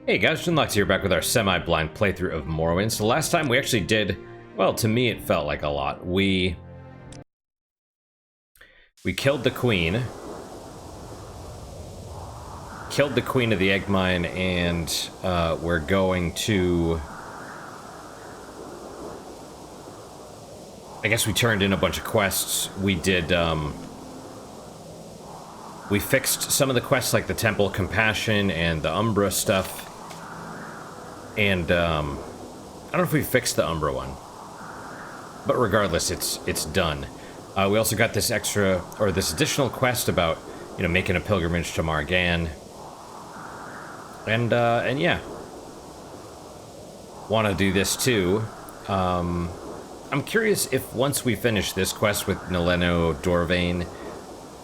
Hey guys, Shinlox here, back with our semi-blind playthrough of Morrowind. So last time we actually did, well, to me it felt like a lot. We killed the queen. Killed the queen of the egg mine, and we're going to... I guess we turned in a bunch of quests. We did, we fixed some of the quests like the Temple of Compassion and the Umbra stuff. And, I don't know if we fixed the Umbra one. But regardless, it's done. We also got this extra, or this additional quest about, you know, making a pilgrimage to Margan. And yeah. Want to do this too. I'm curious if once we finish this quest with Nileno Dorvain,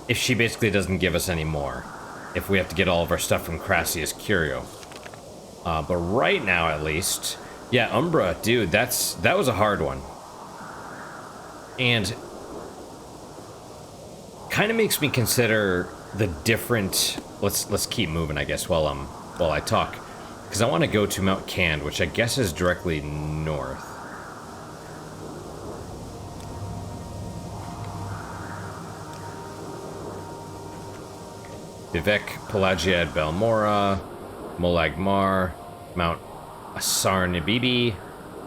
if she basically doesn't give us any more. If we have to get all of our stuff from Crassius Curio. But right now, at least... Yeah, Umbra, dude, that was a hard one. And... kind of makes me consider the different... Let's keep moving, I guess, while I talk. Because I want to go to Mount Cand, which I guess is directly north. Vivek, Pelagiad, Belmora, Molag Mar, Mount Asarnabibi,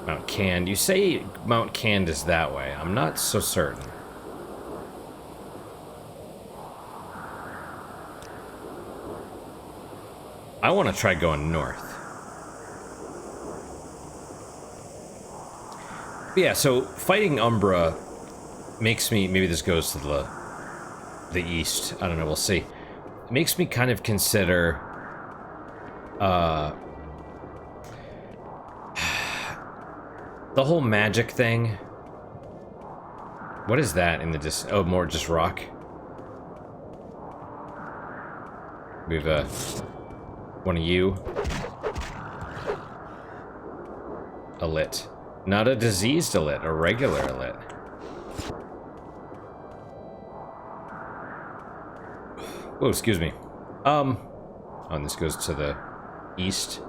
Mount Cand. You say Mount Cand is that way. I'm not so certain. I want to try going north. But yeah, so fighting Umbra makes me... Maybe this goes to the east. I don't know, we'll see. It makes me kind of consider... the whole magic thing. What is that in the oh, more just rock? We have one of you. A lit. Not a diseased elit, a regular elit. Oh, excuse me. Oh, and this goes to the east.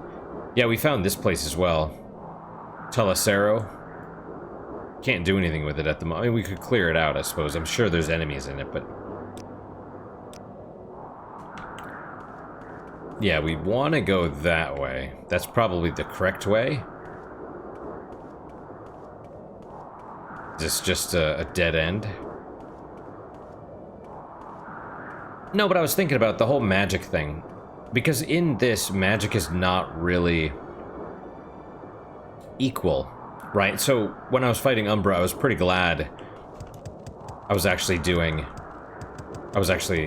Yeah, we found this place as well. Telecero. Can't do anything with it at the moment. I mean, we could clear it out, I suppose. I'm sure there's enemies in it, but... yeah, we want to go that way. That's probably the correct way. Just a dead end. No, but I was thinking about the whole magic thing. Because in this, magic is not really equal, right? So when I was fighting Umbra, I was pretty glad I was actually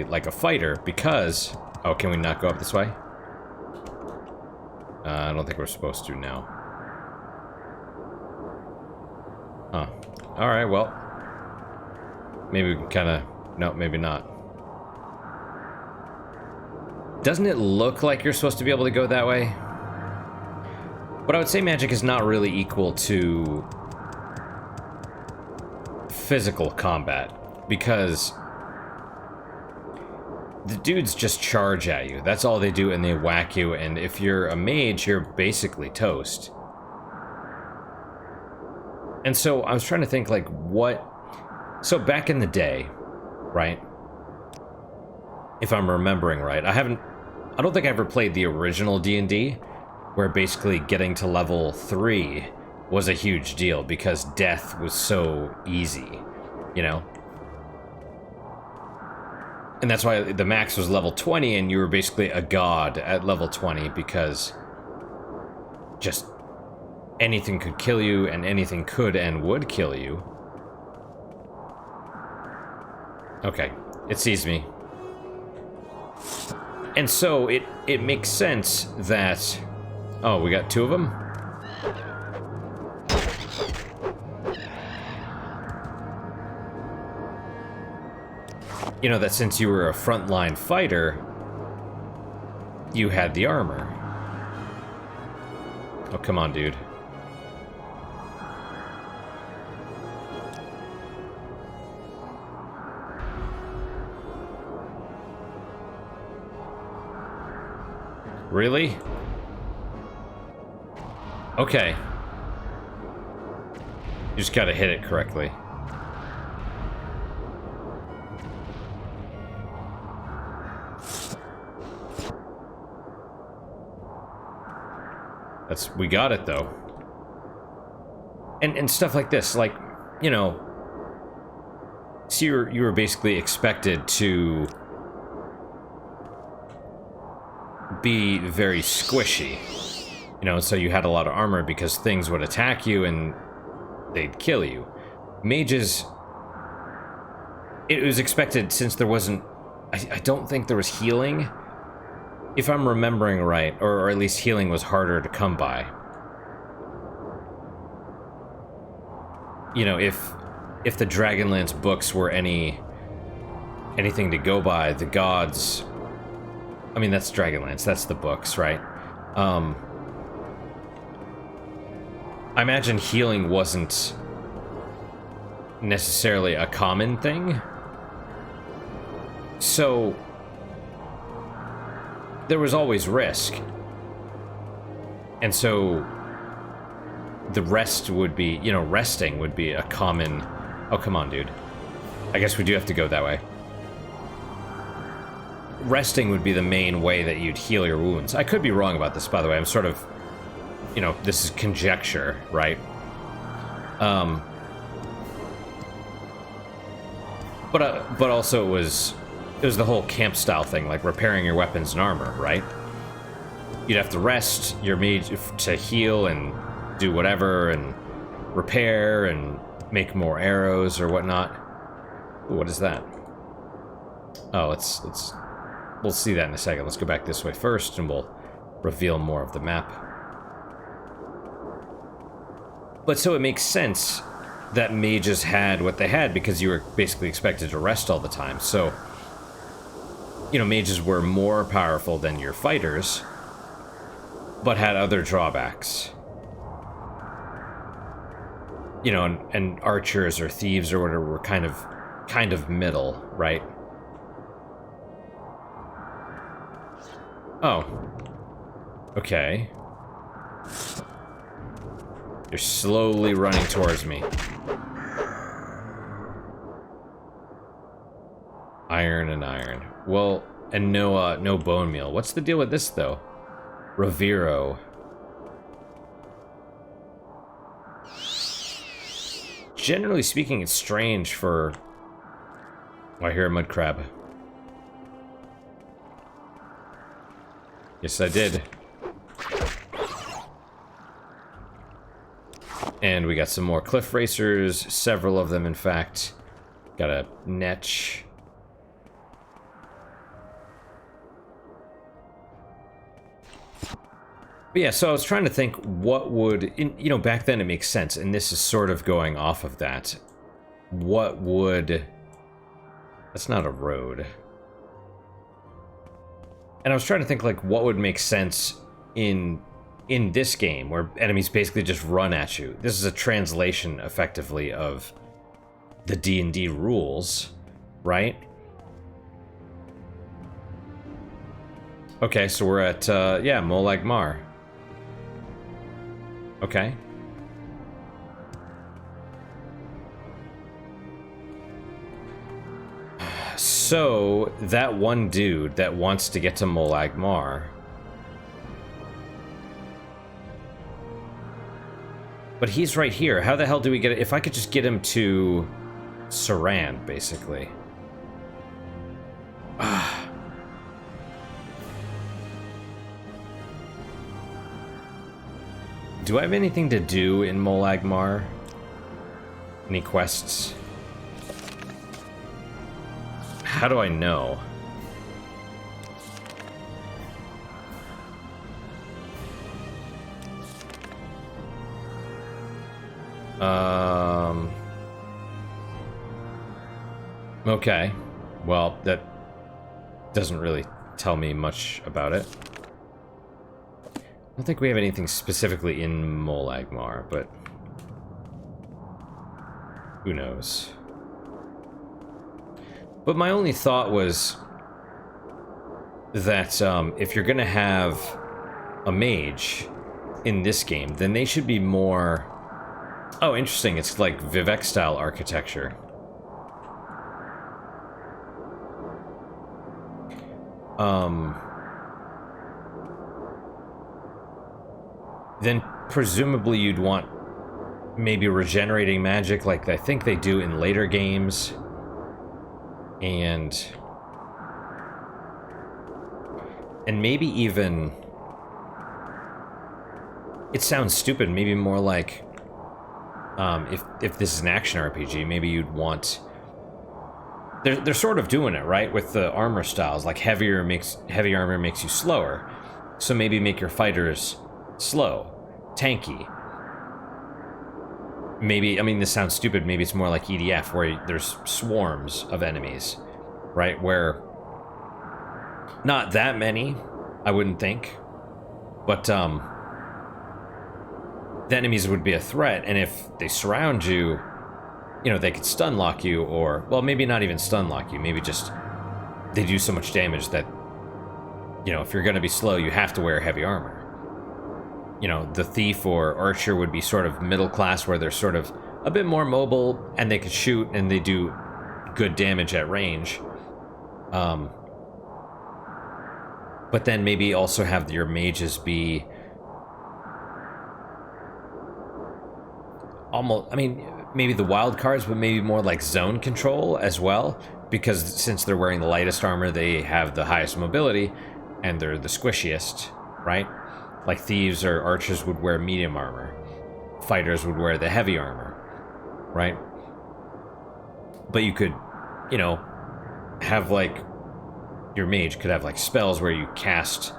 like a fighter, because... oh, can we not go up this way? I don't think we're supposed to now. Huh. Alright, well. Maybe we can kind of... no, maybe not. Doesn't it look like you're supposed to be able to go that way? But I would say magic is not really equal to physical combat, because the dudes just charge at you. That's all they do, and they whack you, and if you're a mage, you're basically toast. And so I was trying to think, like, what... so back in the day, right? If I'm remembering right, I don't think I ever played the original D&D, where basically getting to level 3 was a huge deal because death was so easy, you know? And that's why the max was level 20, and you were basically a god at level 20, because just anything could kill you, and anything could and would kill you. Okay, it sees me. And so it makes sense that... oh, we got two of them? You know, that since you were a frontline fighter, you had the armor. Oh, come on, dude. Really? Okay. You just gotta hit it correctly. We got it though. And stuff like this, like, you know, so you were basically expected to be very squishy. You know, so you had a lot of armor because things would attack you and they'd kill you. Mages, it was expected, since there wasn't, I don't think there was healing, if I'm remembering right, or at least healing was harder to come by. You know, if the Dragonlance books were anything to go by, the gods, I mean, that's Dragonlance, that's the books, right? I imagine healing wasn't necessarily a common thing. So there was always risk. And so the rest would be, you know, resting would be a common... Oh, come on, dude. I guess we do have to go that way. Resting would be the main way that you'd heal your wounds. I could be wrong about this, by the way. I'm sort of... You know, this is conjecture, right? But also it was the whole camp style thing, like repairing your weapons and armor, right? You'd have to rest your mage to heal and do whatever and repair and make more arrows or whatnot. Ooh, what is that? Oh, we'll see that in a second. Let's go back this way first and we'll reveal more of the map. But so it makes sense that mages had what they had because you were basically expected to rest all the time. So, you know, mages were more powerful than your fighters, but had other drawbacks. You know, and archers or thieves or whatever were kind of middle, right? Oh. Okay. You're slowly running towards me. Iron and iron. Well, and no bone meal. What's the deal with this, though? Revero. Generally speaking, it's strange for... Oh, I hear a mud crab. Yes, I did. And we got some more cliff racers, several of them, in fact. Got a netch. But yeah, so I was trying to think what would... You know, back then it makes sense, and this is sort of going off of that. What would... That's not a road. And I was trying to think, like, what would make sense in this game, where enemies basically just run at you. This is a translation, effectively, of the D&D rules, right? Okay, so we're at, yeah, Molag Mar. Okay. So, that one dude that wants to get to Molag Mar... But he's right here. How the hell do we get it? If I could just get him to Saran, basically. Do I have anything to do in Molag Mar? Any quests? How do I know? Okay. Well, that doesn't really tell me much about it. I don't think we have anything specifically in Molag Mar, but who knows? But my only thought was that if you're gonna have a mage, in this game, then they should be more... Oh, interesting. It's like Vivec-style architecture. Then presumably you'd want maybe regenerating magic like I think they do in later games. And maybe even... It sounds stupid, maybe more like... if this is an action RPG, maybe you'd want... They're sort of doing it, right? With the armor styles, like heavy armor makes you slower. So maybe make your fighters slow, tanky. Maybe, I mean, this sounds stupid, maybe it's more like EDF, where there's swarms of enemies, right? Where not that many, I wouldn't think, but the enemies would be a threat, and if they surround you, you know, they could stun lock you, or, well, maybe not even stun lock you, maybe just they do so much damage that, you know, if you're going to be slow, you have to wear heavy armor. You know, the thief or archer would be sort of middle class, where they're sort of a bit more mobile, and they could shoot, and they do good damage at range. But then maybe also have your mages be almost, I mean, maybe the wild cards, but maybe more like zone control as well, because since they're wearing the lightest armor, they have the highest mobility, and they're the squishiest, right? Like thieves or archers would wear medium armor. Fighters would wear the heavy armor, right? But you could, you know, have like, your mage could have like spells where you cast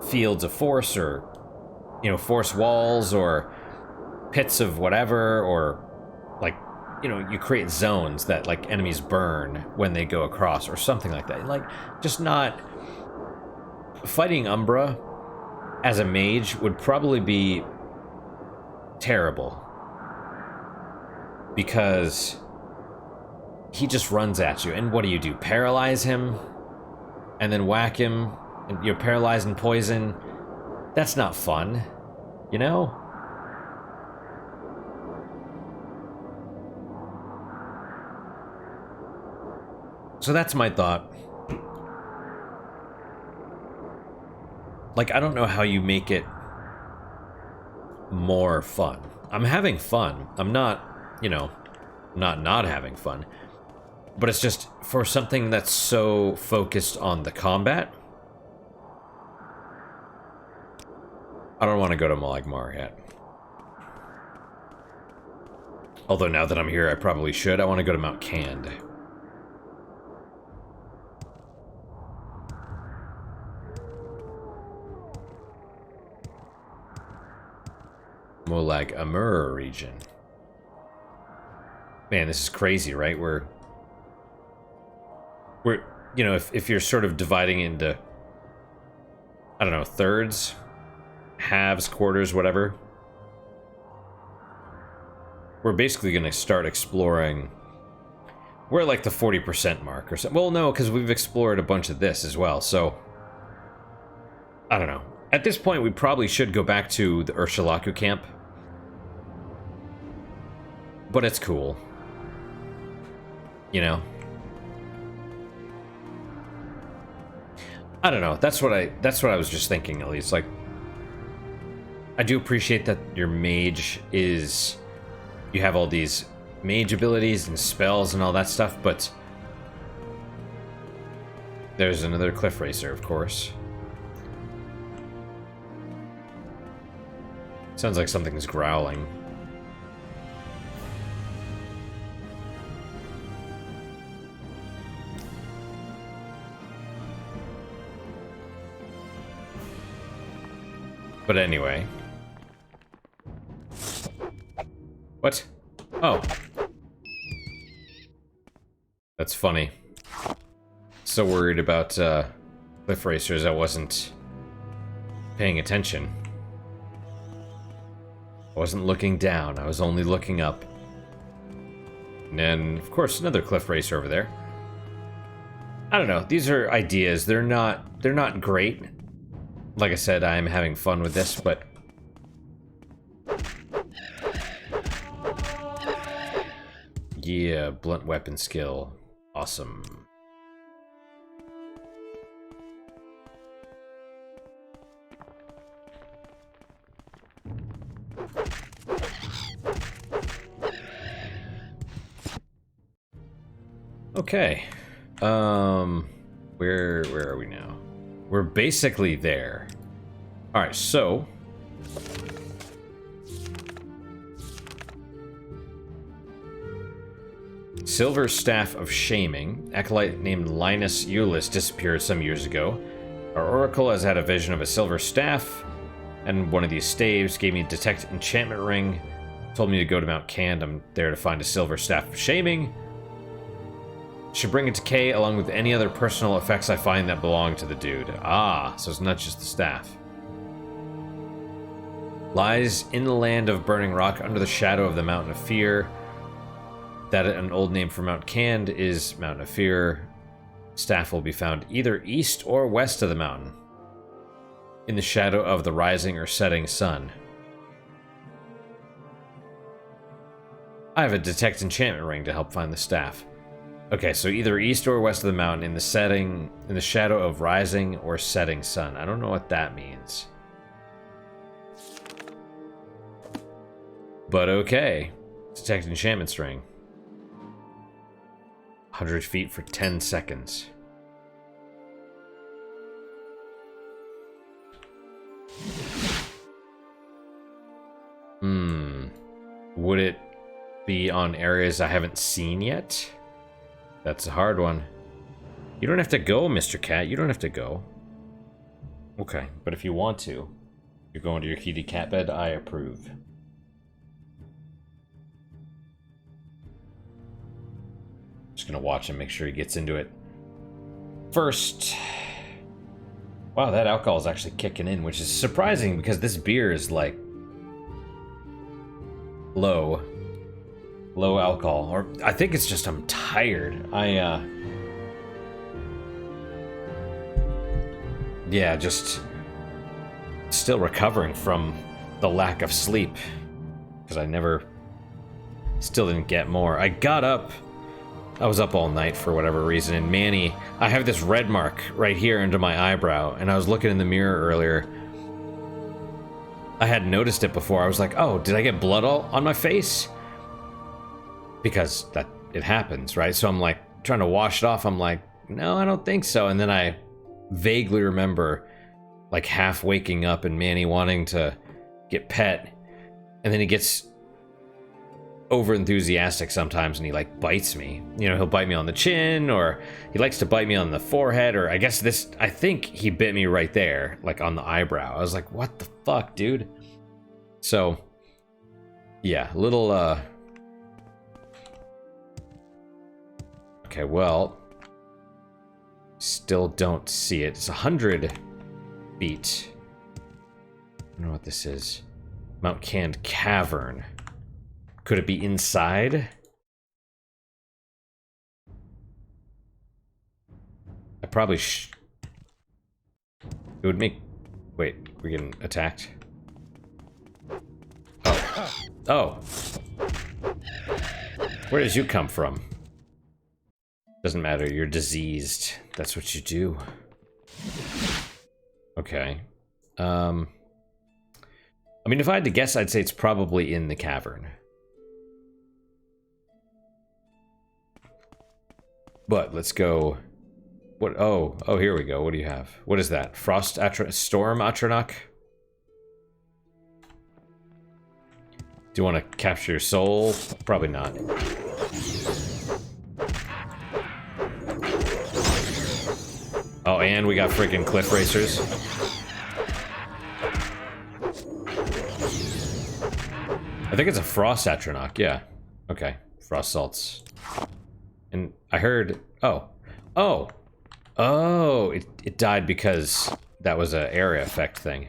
fields of force, or, you know, force walls, or pits of whatever, or like, you know, you create zones that like enemies burn when they go across, or something like that. Like, just not... Fighting Umbra as a mage would probably be terrible, because he just runs at you, and what do? Paralyze him and then whack him, and you're paralyzed and poison? That's not fun, you know? So that's my thought. Like, I don't know how you make it more fun. I'm having fun. I'm not, you know, not having fun. But it's just, for something that's so focused on the combat, I don't want to go to Malagmar yet. Although now that I'm here, I probably should. I want to go to Mount Cand. Molag Amur region. Man, this is crazy, right? We're you know, if you're sort of dividing into, I don't know, thirds, halves, quarters, whatever, we're basically going to start exploring. We're at like the 40% mark or something. Well, no, because we've explored a bunch of this as well, so I don't know. At this point, we probably should go back to the Ursulaku camp. But it's cool. You know? I don't know. That's what I was just thinking, at least. Like, I do appreciate that your mage is... You have all these mage abilities and spells and all that stuff, but... There's another cliff racer, of course. Sounds like something's growling. But anyway. What? Oh. That's funny. So worried about cliff racers, I wasn't paying attention. I wasn't looking down, I was only looking up. And then, of course, another cliff racer over there. I don't know, these are ideas, they're not great. Like I said, I'm having fun with this, but Yeah, blunt weapon skill. Awesome. Okay. Where are we now? We're basically there. All right, so Silver Staff of Shaming. Acolyte named Linus Eulis disappeared some years ago. Our oracle has had a vision of a silver staff, and one of these staves gave me a detect enchantment ring. Told me to go to Mount Cand. I'm there to find a Silver Staff of Shaming. Should bring it to Kay along with any other personal effects I find that belong to the dude. Ah, so it's not just the staff. Lies in the land of Burning Rock under the shadow of the Mountain of Fear. That an old name for Mount Cand is Mountain of Fear. Staff will be found either east or west of the mountain, in the shadow of the rising or setting sun. I have a detect enchantment ring to help find the staff. Okay, so either east or west of the mountain in the shadow of rising or setting sun. I don't know what that means. But okay. Detect enchantment ring. 100 feet for 10 seconds. Would it be on areas I haven't seen yet? That's a hard one. You don't have to go, Mr. Cat. You don't have to go. Okay, but if you want to, you're going to your heated cat bed, I approve. Just gonna watch him, make sure he gets into it. First, wow, that alcohol is actually kicking in, which is surprising because this beer is like low alcohol, or I think it's just I'm tired. Yeah, just still recovering from the lack of sleep because still didn't get more. I was up all night for whatever reason, and Manny, I have this red mark right here under my eyebrow, and I was looking in the mirror earlier. I hadn't noticed it before. I was like, oh, did I get blood all on my face? Because it happens, right? So I'm like trying to wash it off. I'm like, no, I don't think so. And then I vaguely remember like half waking up and Manny wanting to get pet, and then he gets over enthusiastic sometimes and he like bites me. You know, he'll bite me on the chin, or he likes to bite me on the forehead, or I think he bit me right there, like on the eyebrow. I was like, what the fuck, dude? So yeah, little okay, well, still don't see it. It's 100 feet. I don't know what this is. Mount Cand Cavern. Could it be inside? I probably it would make... Wait, we're getting attacked? Oh. Oh. Where did you come from? Doesn't matter, you're diseased. That's what you do. Okay. I mean, if I had to guess, I'd say it's probably in the cavern. But let's go. What? Oh, here we go. What do you have? What is that? Storm Atronach? Do you want to capture your soul? Probably not. Oh, and we got freaking cliff racers. I think it's a frost Atronach, yeah. Okay, frost salts. And I heard, it died because that was an area effect thing.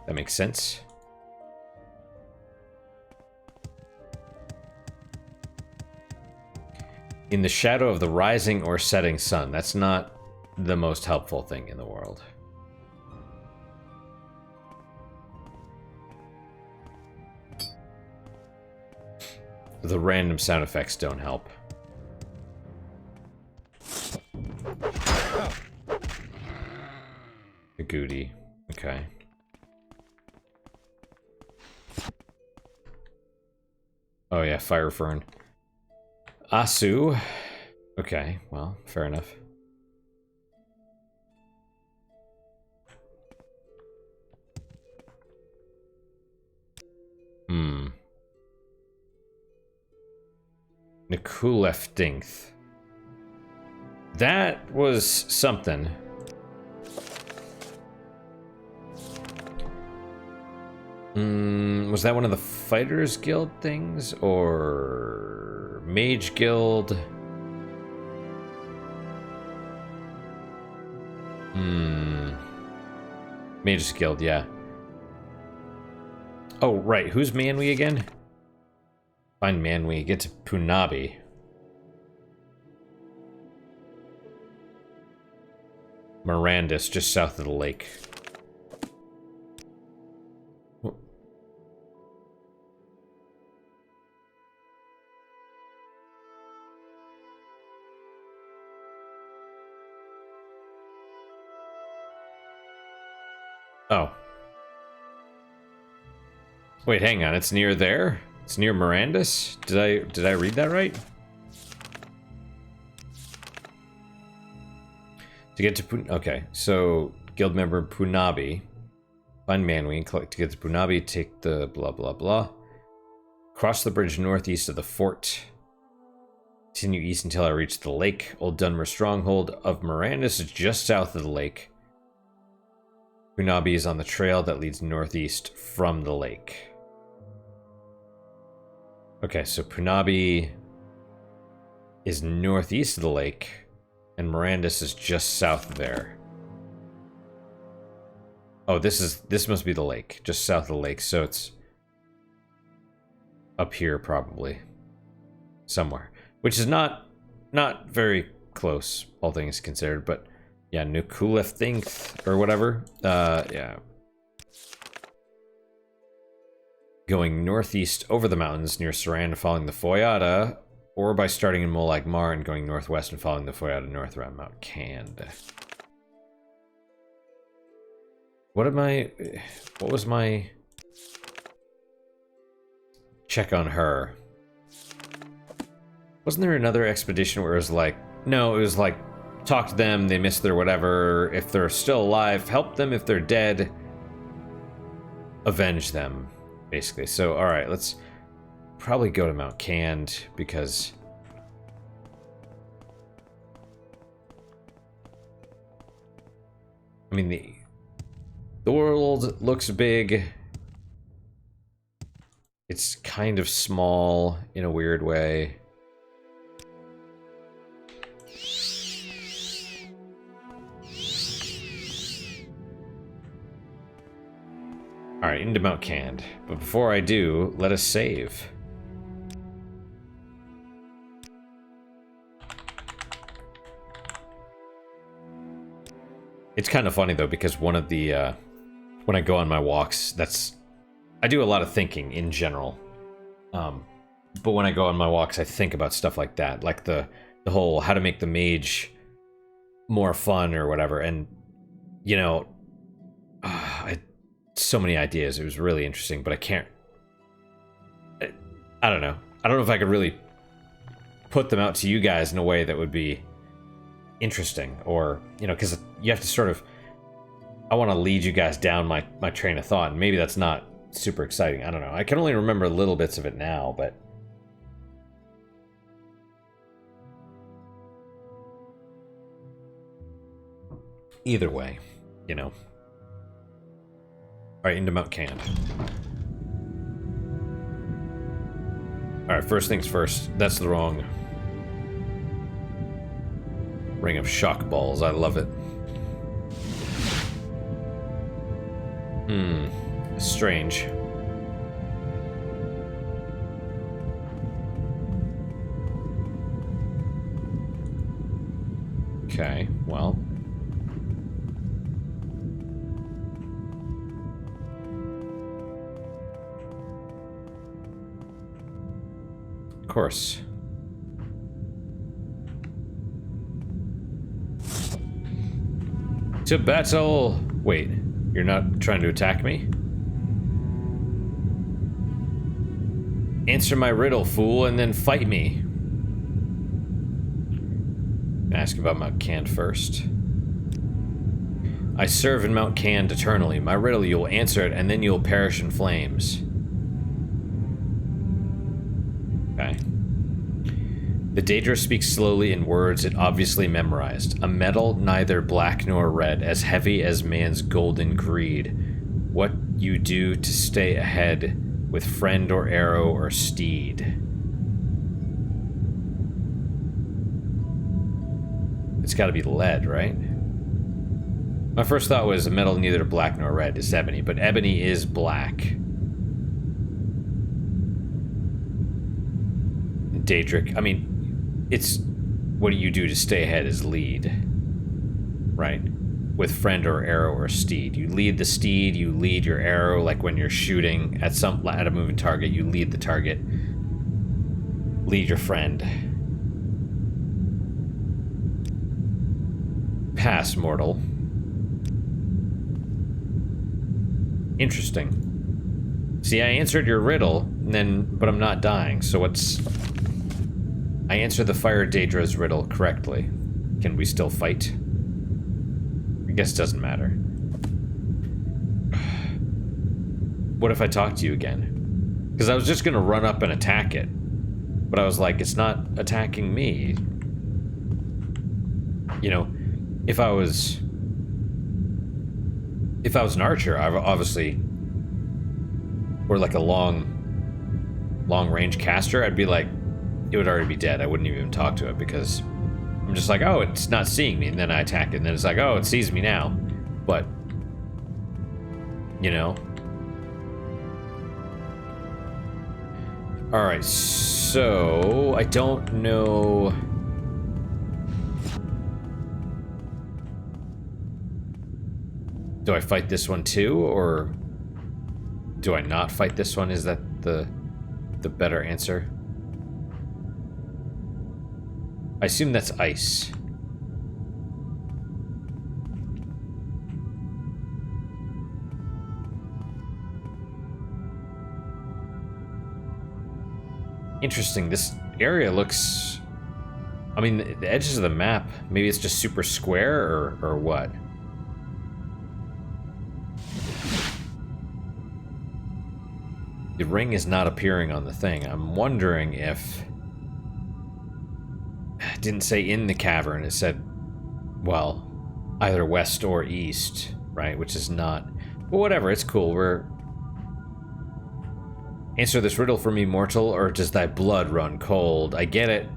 That makes sense. In the shadow of the rising or setting sun. That's not the most helpful thing in the world. the random sound effects don't help. A goody. Okay. Oh yeah, fire fern. Asu. Okay, well, fair enough. Nikulefdingth. That was something. Was that one of the Fighters Guild things? Or Mage Guild? Mage's Guild, yeah. Oh, right. Who's Manwi again? Find Manwi. Get to Punabi. Mirandus, just south of the lake. Oh. Wait, hang on. It's near there? It's near Mirandus? Did I read that right? To get to okay, so guild member Punabi. Find Manwi and collect to get to Punabi, take the blah blah blah. Cross the bridge northeast of the fort. Continue east until I reach the lake. Old Dunmer stronghold of Mirandus is just south of the lake. Punabi is on the trail that leads northeast from the lake. Okay, so Punabi is northeast of the lake, and Mirandus is just south of there. Oh, this must be the lake, just south of the lake, so it's up here probably. Somewhere. Which is not very close, all things considered, but yeah, Nikulefdingth or whatever. Yeah. Going northeast over the mountains near Saran, following the Foyada, or by starting in Molag Mar and going northwest and following the Foyada north around Mount Cand. What was my check on her? Wasn't there another expedition where it was like, no, it was like, talk to them, they missed their whatever, if they're still alive, help them, if they're dead, avenge them, basically. So, alright, let's probably go to Mount Cand, because I mean, the world looks big. It's kind of small in a weird way. Alright, into Mount Cand. But before I do, let us save. It's kind of funny though, because one of the, when I go on my walks, I do a lot of thinking in general. But when I go on my walks, I think about stuff like that. Like the whole how to make the mage more fun or whatever. And, you know, so many ideas. It was really interesting, but I can't. I don't know. I don't know if I could really put them out to you guys in a way that would be interesting, or, you know, because you have to sort of. I want to lead you guys down my train of thought, and maybe that's not super exciting. I don't know. I can only remember little bits of it now, but either way, you know. Alright, into Mount Cand. Alright, first things first. That's the wrong ring of shock balls. I love it. Strange. Okay, well. course. To battle! Wait, you're not trying to attack me? Answer my riddle, fool, and then fight me. Ask about Mount Cand first. I serve in Mount Cand eternally. My riddle, you'll answer it, and then you'll perish in flames. Okay. The Daedra speaks slowly in words it obviously memorized. A metal neither black nor red, as heavy as man's golden greed. What you do to stay ahead with friend or arrow or steed. It's gotta be lead, right? My first thought was a metal neither black nor red is ebony, but ebony is black. Daedric, I mean, it's what do you do to stay ahead is lead, right? With friend or arrow or steed. You lead the steed, you lead your arrow, like when you're shooting at a moving target, you lead the target. Lead your friend. Pass, mortal. Interesting. See, I answered your riddle, but I'm not dying, so what's... I answered the Fire Daedra's riddle correctly. Can we still fight? I guess it doesn't matter. What if I talk to you again? Because I was just gonna run up and attack it. But I was like, it's not attacking me. You know, if I was an archer, I obviously, or like a long range caster, I'd be like, it would already be dead. I wouldn't even talk to it because I'm just like, oh, it's not seeing me, and then I attack it, and then it's like, oh, it sees me now. But, you know. Alright, so I don't know. Do I fight this one too, or do I not fight this one? Is that the better answer? I assume that's ice. Interesting. This area looks... I mean, the edges of the map, maybe it's just super square, or what? The ring is not appearing on the thing. I'm wondering if... It didn't say in the cavern, it said, well, either west or east, right? Which is not... Well, whatever, it's cool. Answer this riddle for me, mortal, or does thy blood run cold? I get it.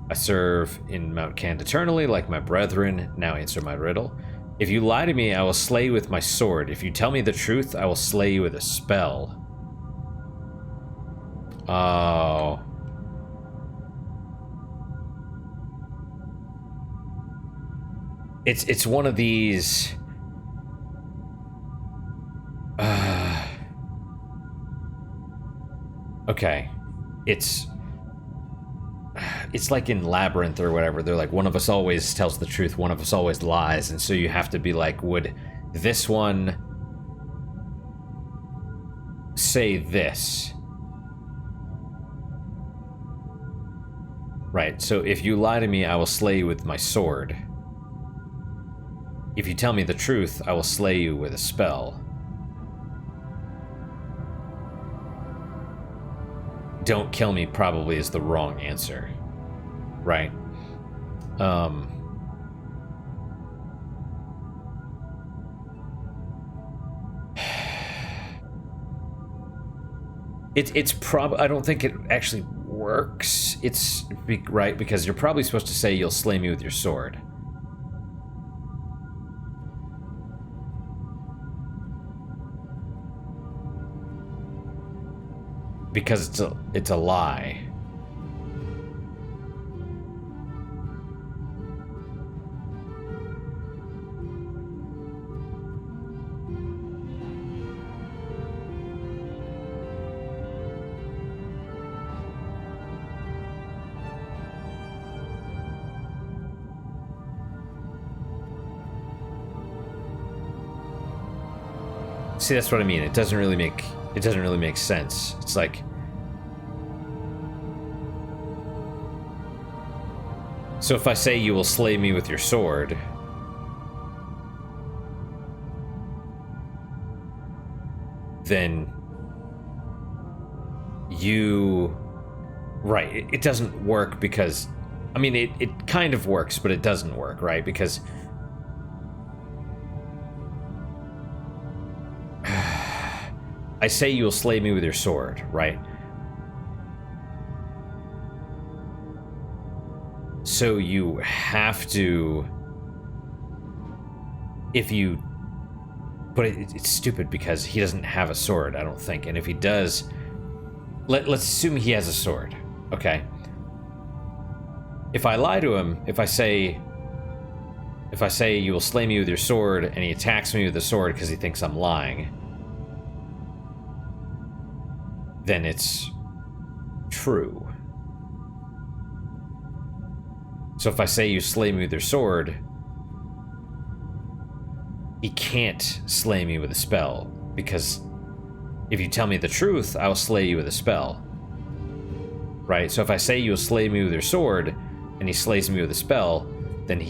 I serve in Mount Cand eternally, like my brethren. Now answer my riddle. If you lie to me, I will slay you with my sword. If you tell me the truth, I will slay you with a spell. Oh... It's one of these... Okay. It's like in Labyrinth or whatever. They're like, one of us always tells the truth, one of us always lies. And so you have to be like, would this one say this? Right, so if you lie to me, I will slay you with my sword. If you tell me the truth, I will slay you with a spell. Don't kill me probably is the wrong answer. Right? It's I don't think it actually works. Right, because you're probably supposed to say you'll slay me with your sword. Because it's a lie. See, that's what I mean. It doesn't really make sense. It's like, so if I say you will slay me with your sword, then you... Right, it doesn't work because... I mean, it kind of works, but it doesn't work, right? Because... I say you will slay me with your sword, right? So you have to... If you... But it's stupid because he doesn't have a sword, I don't think. And if he does... Let's assume he has a sword, okay? If I lie to him, if I say you will slay me with your sword, and he attacks me with the sword because he thinks I'm lying, then it's true. So if I say you slay me with your sword, he can't slay me with a spell, because if you tell me the truth, I will slay you with a spell. Right? So if I say you will slay me with your sword, and he slays me with a spell, then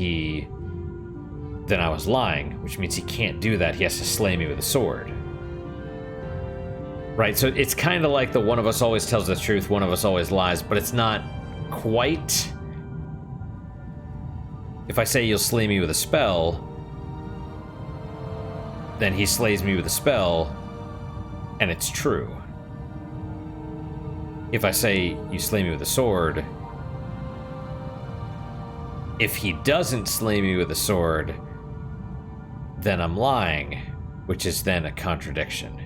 I was lying, which means he can't do that. He has to slay me with a sword. Right? So it's kind of like the one of us always tells the truth, one of us always lies, but it's not quite. If I say you'll slay me with a spell, then he slays me with a spell, and it's true. If I say you slay me with a sword, if he doesn't slay me with a sword, then I'm lying, which is then a contradiction.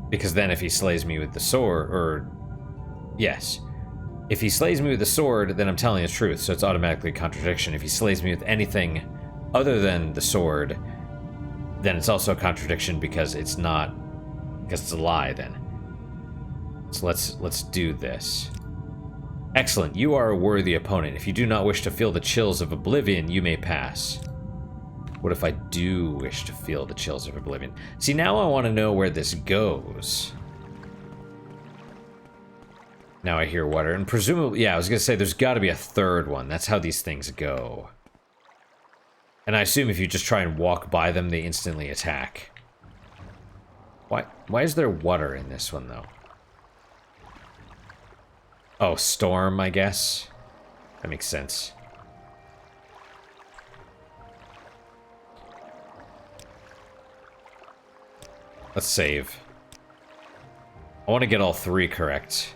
Because then if he slays me with the sword, yes. If he slays me with the sword, then I'm telling the truth, so it's automatically a contradiction. If he slays me with anything other than the sword, then it's also a contradiction because it's a lie then. So let's do this. Excellent, you are a worthy opponent. If you do not wish to feel the chills of oblivion, you may pass. What if I do wish to feel the chills of oblivion? See, now I want to know where this goes. Now I hear water, and presumably, yeah, I was going to say, there's got to be a third one. That's how these things go. And I assume if you just try and walk by them, they instantly attack. Why is there water in this one, though? Oh, storm, I guess. That makes sense. Let's save. I want to get all three correct.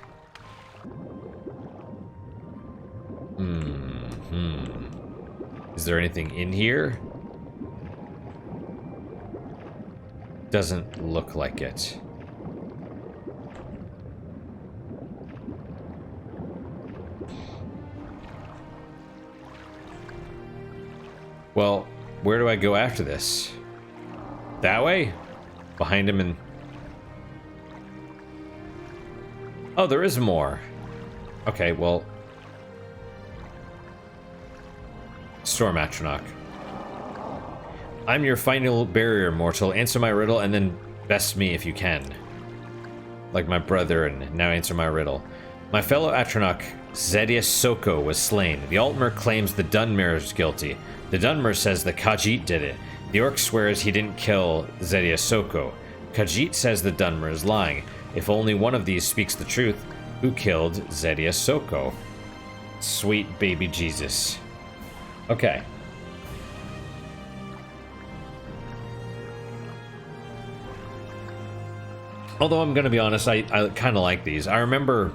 Is there anything in here? Doesn't look like it. Well, where do I go after this? That way? Behind him and... Oh, there is more. Okay, well... Storm Atronach. I'm your final barrier, mortal. Answer my riddle and then best me if you can. Like my brother, and now answer my riddle. My fellow Atronach, Zedius Soko, was slain. The Altmer claims the Dunmer is guilty. The Dunmer says the Khajiit did it. The Orc swears he didn't kill Zedius Soko. Khajiit says the Dunmer is lying. If only one of these speaks the truth, who killed Zedius Soko? Sweet baby Jesus. Okay. Although I'm gonna be honest, I kind of like these. I remember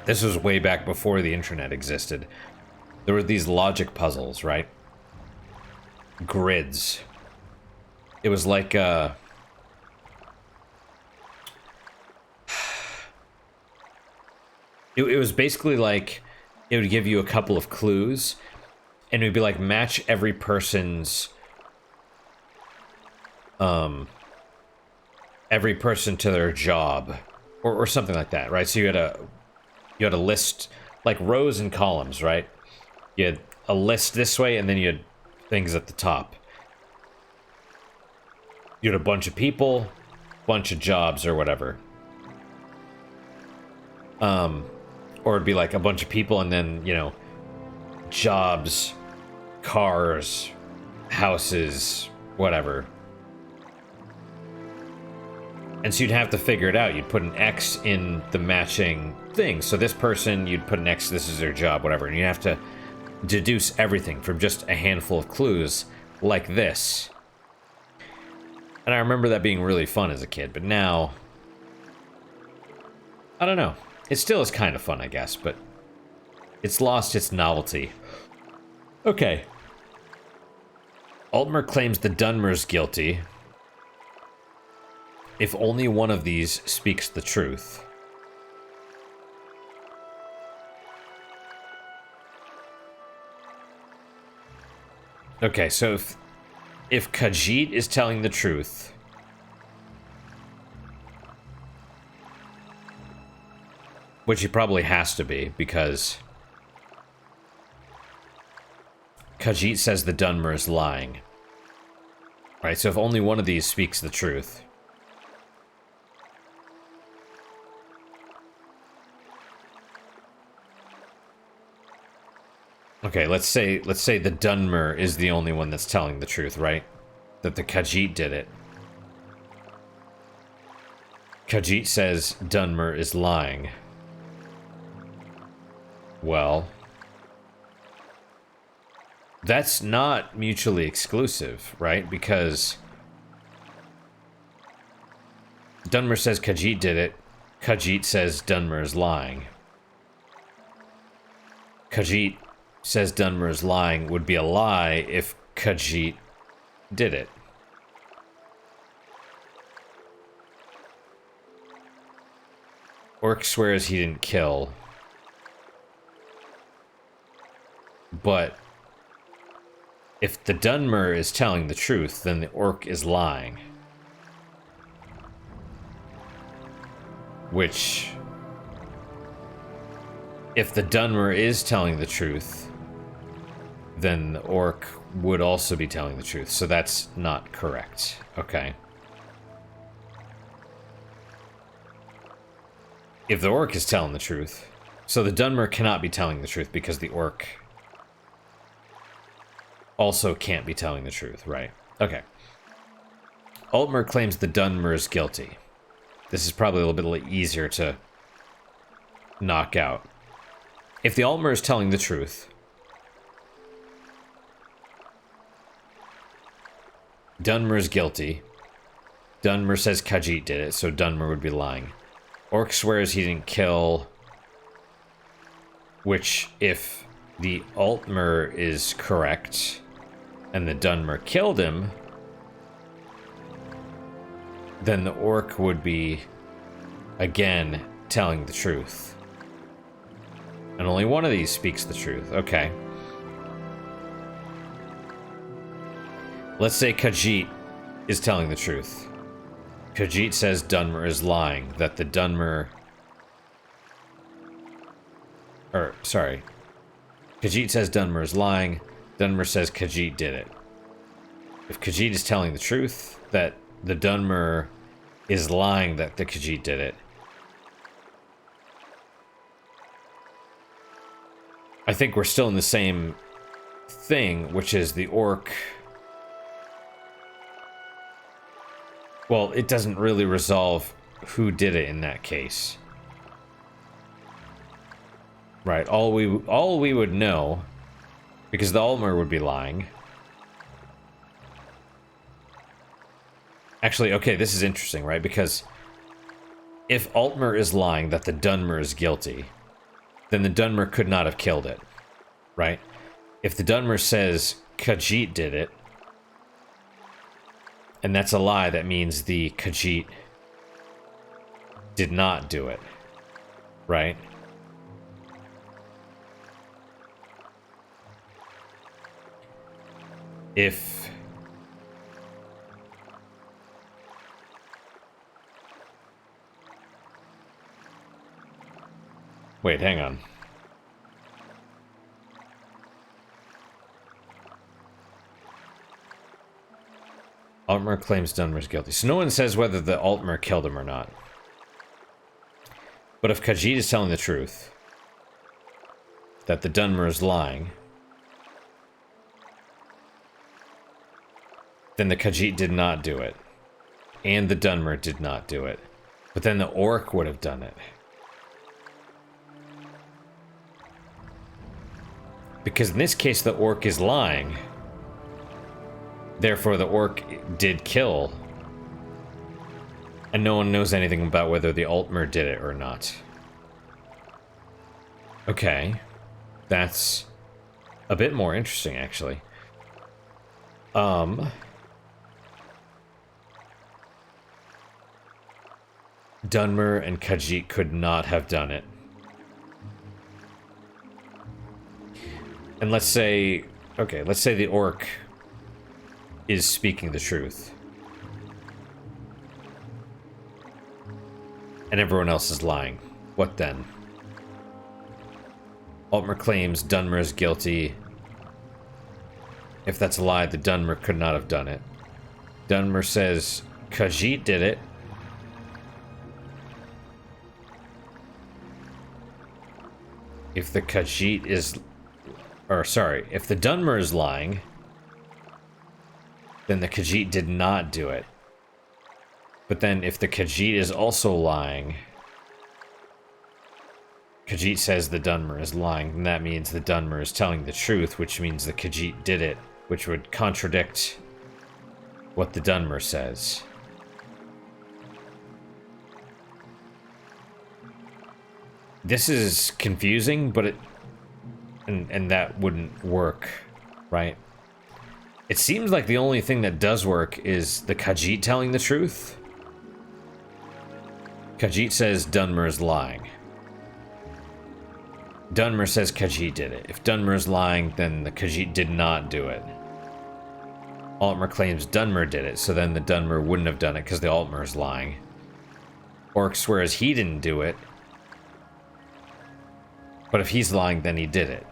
this was way back before the internet existed. There were these logic puzzles, right? Grids. It was like it was basically like it would give you a couple of clues, and it would be like match every person's every person to their job, or something like that, right? So you had a list, like rows and columns, right? You had a list this way, and then you had things at the top. You had a bunch of people, bunch of jobs, or whatever. Or it'd be like a bunch of people and then, you know, jobs, cars, houses, whatever. And so you'd have to figure it out. You'd put an X in the matching thing. So this person, you'd put an X, this is their job, whatever. And you have to deduce everything from just a handful of clues like this. And I remember that being really fun as a kid, but now, I don't know. It still is kind of fun, I guess, but it's lost its novelty. Okay. Altmer claims the Dunmer's guilty if only one of these speaks the truth. Okay, so if Khajiit is telling the truth, which he probably has to be, because Khajiit says the Dunmer is lying. Right, so if only one of these speaks the truth. Okay, let's say the Dunmer is the only one that's telling the truth, right? That the Khajiit did it. Khajiit says Dunmer is lying. Well, that's not mutually exclusive, right? Because Dunmer says Khajiit did it. Khajiit says Dunmer is lying. Khajiit says Dunmer is lying would be a lie if Khajiit did it. Orc swears he didn't kill. But if the Dunmer is telling the truth, then the Orc is lying. Which, if the Dunmer is telling the truth, then the Orc would also be telling the truth. So that's not correct. Okay. If the Orc is telling the truth, so the Dunmer cannot be telling the truth because the Orc also can't be telling the truth, right? Okay. Altmer claims the Dunmer is guilty. This is probably a little bit easier to knock out. If the Altmer is telling the truth, Dunmer is guilty. Dunmer says Khajiit did it, so Dunmer would be lying. Orc swears he didn't kill, which, if the Altmer is correct and the Dunmer killed him, then the Orc would be, again, telling the truth. And only one of these speaks the truth. Okay. Let's say Khajiit is telling the truth. Khajiit says Dunmer is lying, that the Dunmer... Or, sorry. Khajiit says Dunmer is lying, Dunmer says Khajiit did it. If Khajiit is telling the truth, that the Dunmer is lying that the Khajiit did it, I think we're still in the same thing, which is the Orc... Well, it doesn't really resolve who did it in that case. Right, all we would know, because the Altmer would be lying. Actually, okay, this is interesting, right? Because if Altmer is lying that the Dunmer is guilty, then the Dunmer could not have killed it, right? If the Dunmer says Khajiit did it, and that's a lie, that means the Khajiit did not do it, right? If... Wait, hang on. Altmer claims Dunmer's guilty. So no one says whether the Altmer killed him or not. But if Khajiit is telling the truth, that the Dunmer is lying, then the Khajiit did not do it. And the Dunmer did not do it. But then the Orc would have done it. Because in this case, the Orc is lying. Therefore, the Orc did kill. And no one knows anything about whether the Altmer did it or not. Okay. That's a bit more interesting, actually. Dunmer and Khajiit could not have done it. And let's say... Okay, let's say the Orc is speaking the truth. And everyone else is lying. What then? Altmer claims Dunmer is guilty. If that's a lie, the Dunmer could not have done it. Dunmer says Khajiit did it. If the Khajiit is... Or, sorry, if the Dunmer is lying, then the Khajiit did not do it. But then if the Khajiit is also lying... Khajiit says the Dunmer is lying, and that means the Dunmer is telling the truth, which means the Khajiit did it, which would contradict what the Dunmer says. This is confusing, but it... And that wouldn't work, right? It seems like the only thing that does work is the Khajiit telling the truth. Khajiit says Dunmer is lying. Dunmer says Khajiit did it. If Dunmer is lying, then the Khajiit did not do it. Altmer claims Dunmer did it, so then the Dunmer wouldn't have done it because the Altmer is lying. Orc swears he didn't do it. But if he's lying, then he did it.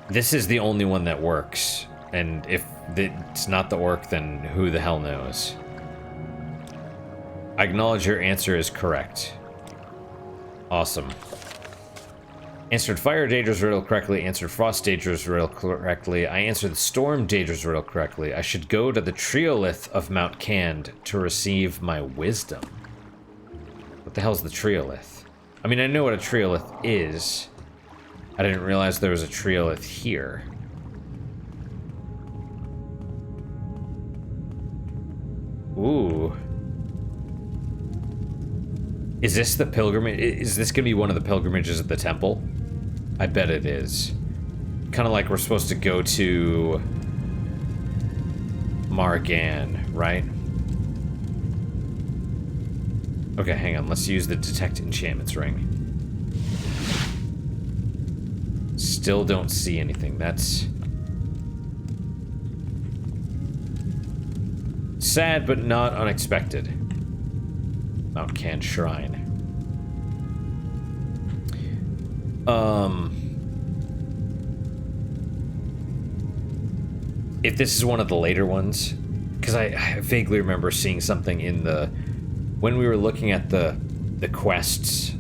This is the only one that works. And if it's not the Orc, then who the hell knows? I acknowledge your answer is correct. Awesome. Answered Fire Daedrus riddle correctly. Answered Frost Daedrus riddle correctly. I answered the Storm Daedrus riddle correctly. I should go to the Triolith of Mount Cand to receive my wisdom. What the hell's the Triolith? I mean, I know what a Triolith is. I didn't realize there was a Triolith here. Ooh. Is this the pilgrimage? Is this going to be one of the pilgrimages at the temple? I bet it is. Kind of like we're supposed to go to Margan, right? Okay, hang on. Let's use the Detect Enchantments ring. Still don't see anything. That's sad, but not unexpected. Mount Can Shrine. If this is one of the later ones, because I vaguely remember seeing something in the... When we were looking at the quests,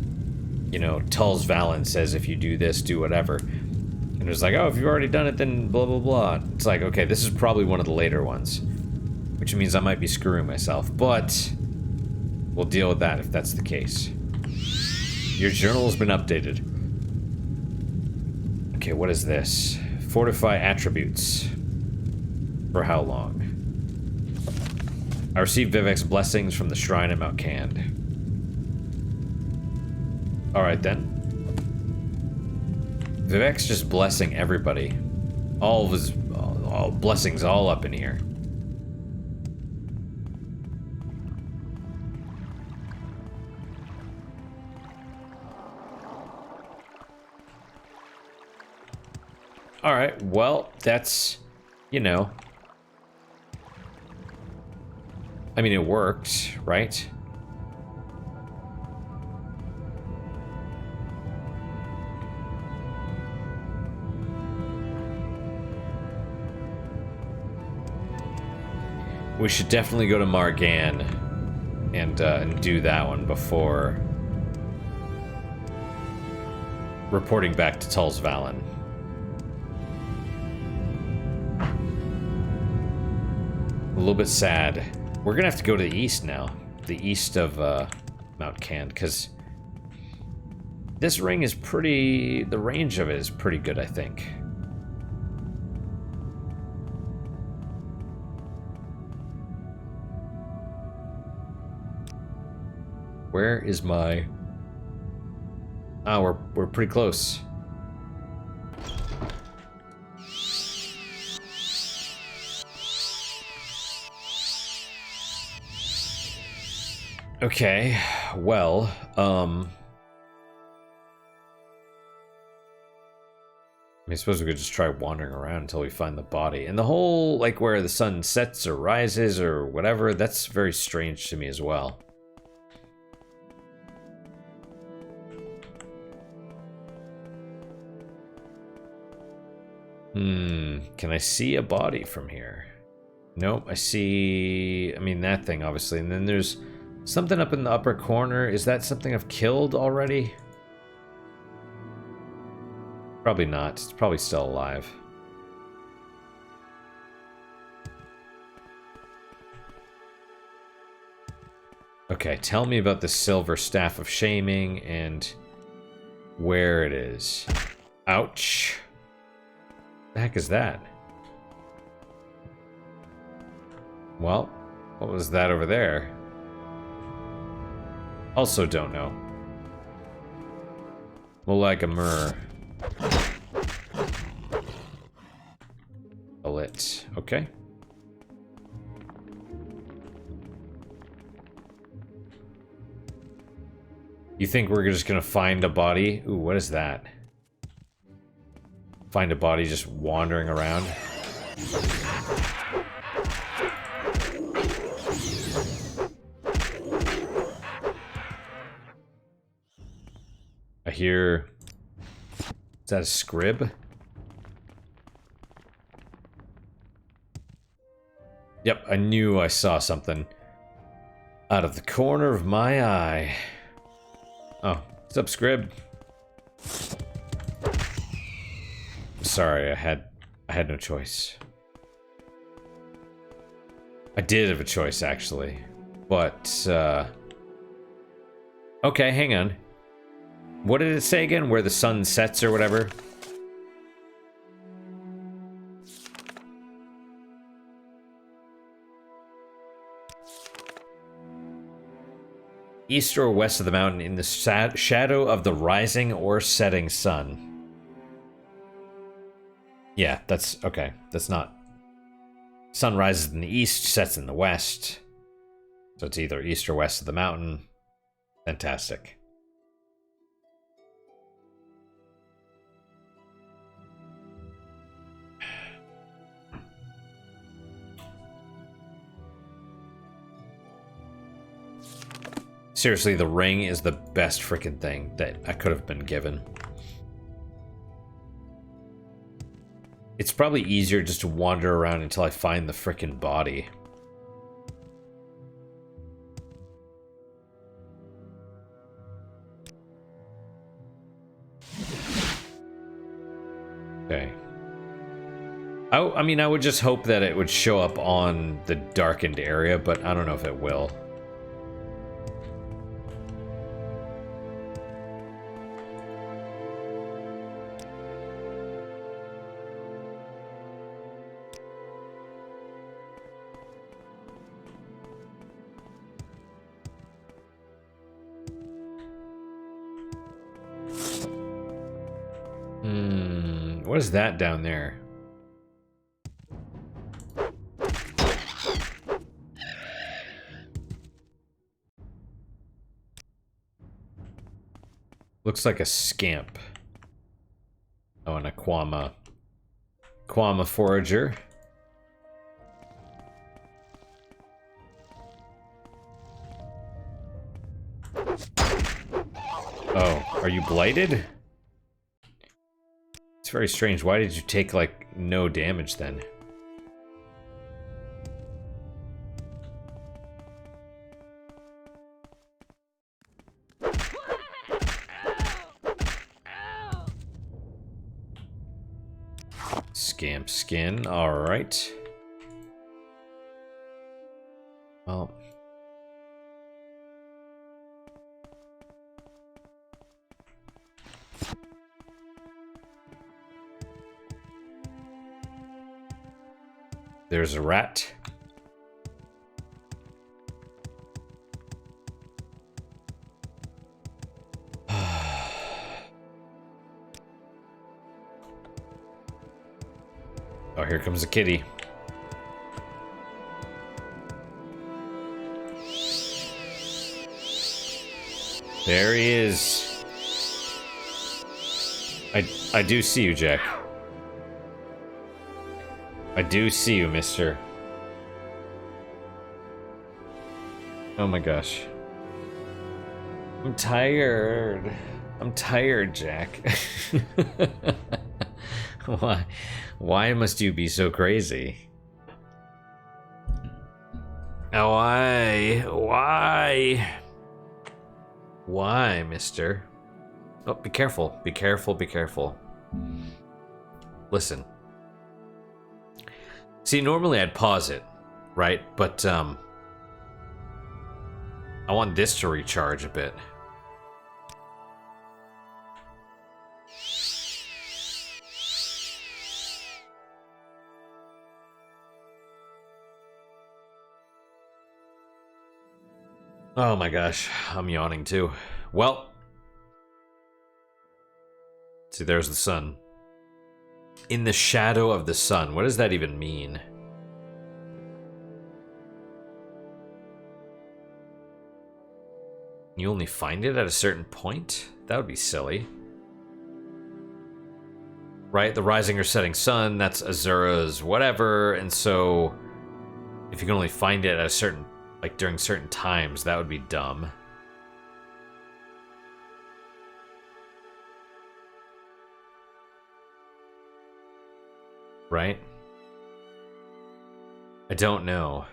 you know, Tull's Valen says if you do this, do whatever. And it was like, oh, if you've already done it, then blah, blah, blah. It's like, okay, this is probably one of the later ones. Which means I might be screwing myself, but we'll deal with that if that's the case. Your journal has been updated. Okay, what is this? Fortify attributes. For how long? I received Vivek's blessings from the shrine at Mount Cand. Alright then. Vivek's just blessing everybody. All of his blessings all up in here. Alright, well, that's, you know. I mean, it worked, right? We should definitely go to Margan and do that one before reporting back to Tul's Vallon. A little bit sad. We're gonna have to go to the east now. The east of Mount Cand, because this ring is pretty... the range of it is pretty good, I think. Where is my... oh, we're pretty close. Okay, well, I suppose we could just try wandering around until we find the body. And the whole, like, where the sun sets or rises or whatever, that's very strange to me as well. Can I see a body from here? Nope, I see... I mean, that thing, obviously. And then there's something up in the upper corner. Is that something I've killed already? Probably not. It's probably still alive. Okay, tell me about the silver staff of shaming and where it is. Ouch. What the heck is that? Well, what was that over there? Also don't know. More like a myrrh. Lit. Okay. You think we're just gonna find a body? Ooh, what is that? Find a body just wandering around? I hear... is that a scrib? Yep, I knew I saw something out of the corner of my eye. Oh, what's up, scrib? Sorry, I had no choice. I did have a choice, actually. But, okay, hang on. What did it say again? Where the sun sets or whatever? East or west of the mountain in the shadow of the rising or setting sun. Yeah, that's... okay. That's not... sun rises in the east, sets in the west. So it's either east or west of the mountain. Fantastic. Seriously, the ring is the best freaking thing that I could have been given. It's probably easier just to wander around until I find the freaking body. Okay. I mean, I would just hope that it would show up on the darkened area, but I don't know if it will. What is that down there? Looks like a scamp. Oh, and a Quama forager. Oh, are you blighted? It's very strange. Why did you take, like, no damage then? Scamp skin, alright. Well. There's a rat. Oh, here comes the kitty. There he is. I do see you, Jack. I do see you, mister. Oh my gosh. I'm tired. I'm tired, Jack. Why? Why must you be so crazy? Why? Why? Why, mister? Oh, be careful. Be careful, be careful. Listen. See, normally I'd pause it, right? But, I want this to recharge a bit. Oh my gosh, I'm yawning too. Well, see, there's the sun. In the shadow of the sun. What does that even mean? You only find it at a certain point? That would be silly. Right? The rising or setting sun, that's Azura's whatever, and so if you can only find it at a certain, like during certain times, that would be dumb. Right? I don't know.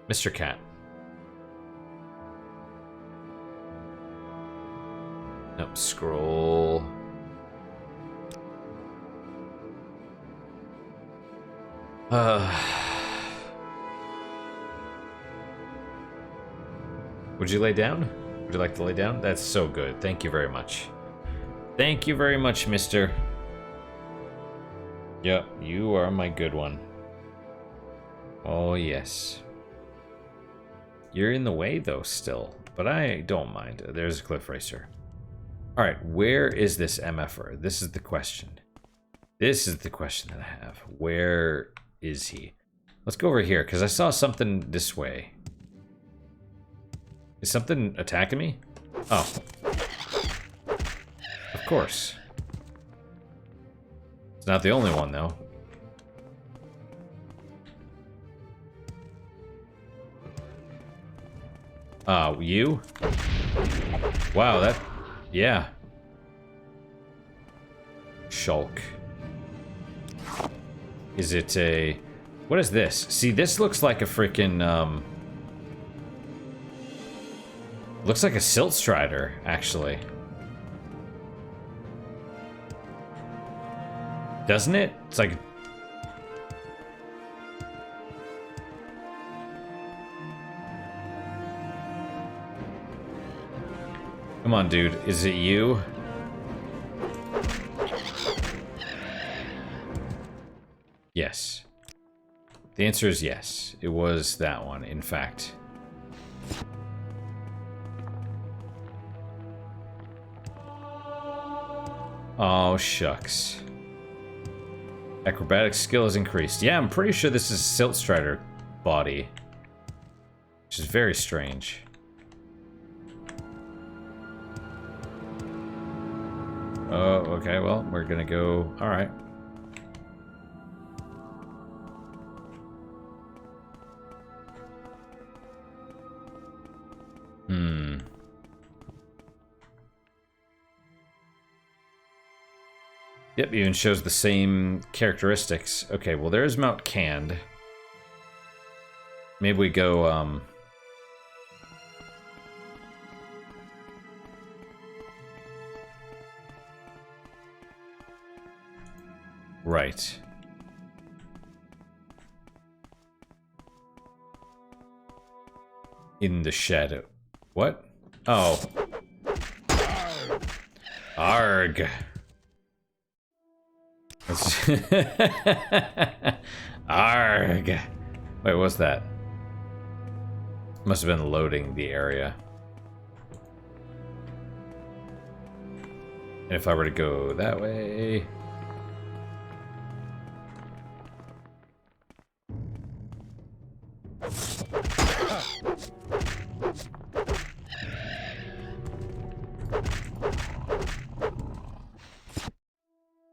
Mr. Cat. Nope, scroll. Would you lay down? Would you like to lay down? That's so good. Thank you very much. Thank you very much, mister. Yep, you are my good one. Oh, yes. You're in the way, though, still. But I don't mind. There's a cliff racer. Alright, where is this MFer? This is the question. This is the question that I have. Where is he? Let's go over here, because I saw something this way. Is something attacking me? Oh. Of course. It's not the only one, though. You? Wow, that... Yeah. Shulk. Is it a... What is this? See, this looks like a freaking, looks like a Silt Strider, actually. Doesn't it? It's like... Come on, dude. Is it you? Yes. The answer is yes. It was that one, in fact. Oh, shucks. Acrobatic skill is increased. Yeah, I'm pretty sure this is a Silt Strider body. Which is very strange. Oh, okay, well, we're gonna go... Alright. Yep, even shows the same characteristics. Okay, well, there's Mount Cand. Maybe we go, Right. In the shadow. What? Oh. Arg. Arg. Wait, what's that? Must have been loading the area. And if I were to go that way...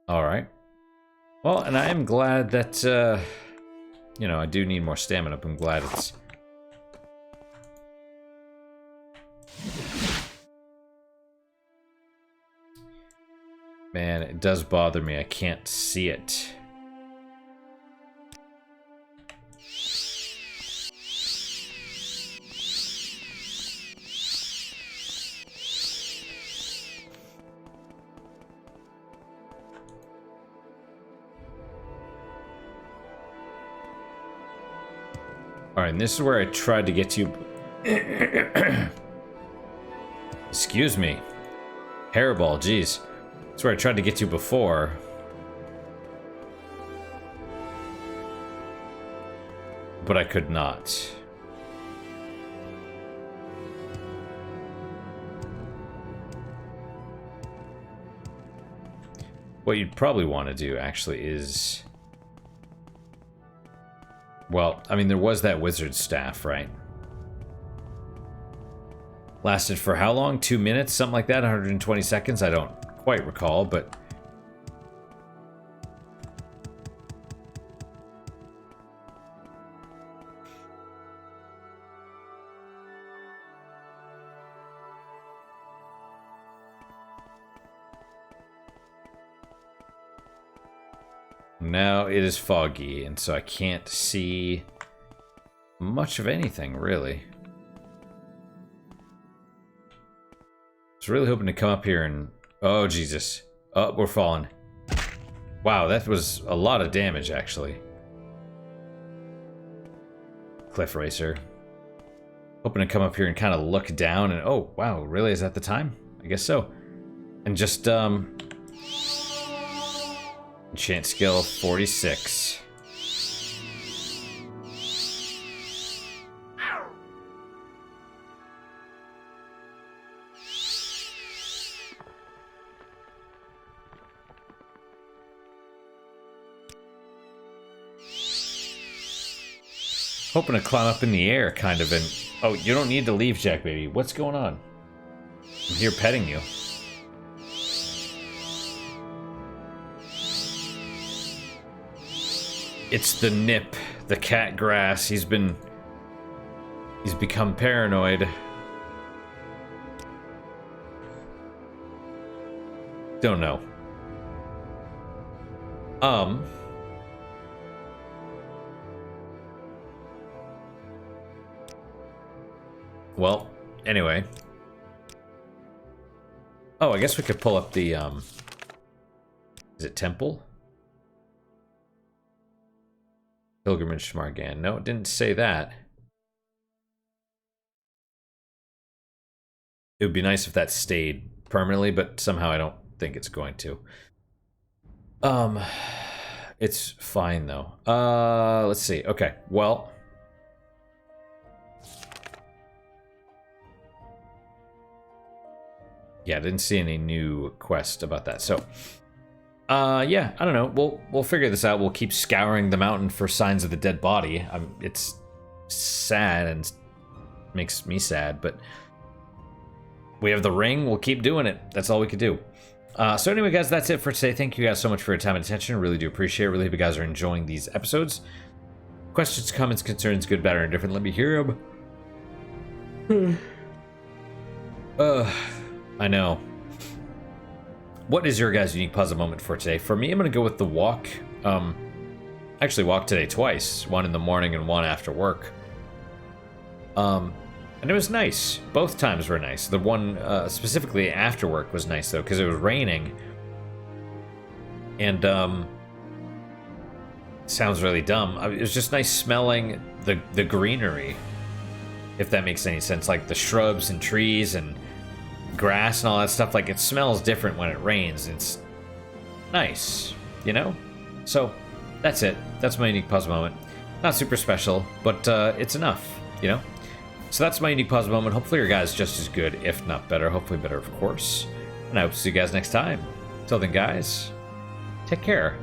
Alright. Well, and I am glad that, you know, I do need more stamina, but I'm glad it's... Man, it does bother me. I can't see it. Alright, and this is where I tried to get to... Excuse me. Hairball, jeez. That's where I tried to get to before. But I could not. What you'd probably want to do, actually, is... Well, I mean, there was that wizard staff, right? Lasted for how long? 2 minutes? Something like that? 120 seconds? I don't quite recall, but... Now it is foggy, and so I can't see much of anything, really. I was really hoping to come up here and... Oh, Jesus. Oh, we're falling. Wow, that was a lot of damage, actually. Cliff Racer. Hoping to come up here and kind of look down and... Oh, wow, really? Is that the time? I guess so. And just, enchant skill 46. Hoping to climb up in the air, kind of, and... Oh, you don't need to leave, Jack, baby. What's going on? I'm here petting you. It's the Nip, the cat grass. He's become paranoid. Don't know. Well, anyway. Oh, I guess we could pull up the, is it Temple? Pilgrimage to Margan. No, it didn't say that. It would be nice if that stayed permanently, but somehow I don't think it's going to. It's fine, though. Let's see. Okay, well... Yeah, I didn't see any new quest about that, so... yeah, I don't know. We'll figure this out. We'll keep scouring the mountain for signs of the dead body. It's sad and makes me sad, but... We have the ring, we'll keep doing it. That's all we could do. So anyway, guys, that's it for today. Thank you guys so much for your time and attention. Really do appreciate it. Really hope you guys are enjoying these episodes. Questions, comments, concerns, good, bad, or indifferent, let me hear them. I know. What is your guys' unique puzzle moment for today? For me, I'm going to go with the walk. I actually walked today twice. One in the morning and one after work. And it was nice. Both times were nice. The one specifically after work was nice, though, because it was raining. And sounds really dumb. It was just nice smelling the greenery, if that makes any sense. Like the shrubs and trees and grass and all that stuff. Like, it smells different when it rains. It's nice, you know? So, that's it. That's my unique puzzle moment. Not super special, but it's enough, you know? So that's my unique puzzle moment. Hopefully your guys just as good, if not better. Hopefully better, of course. And I hope to see you guys next time. Till then, guys, take care.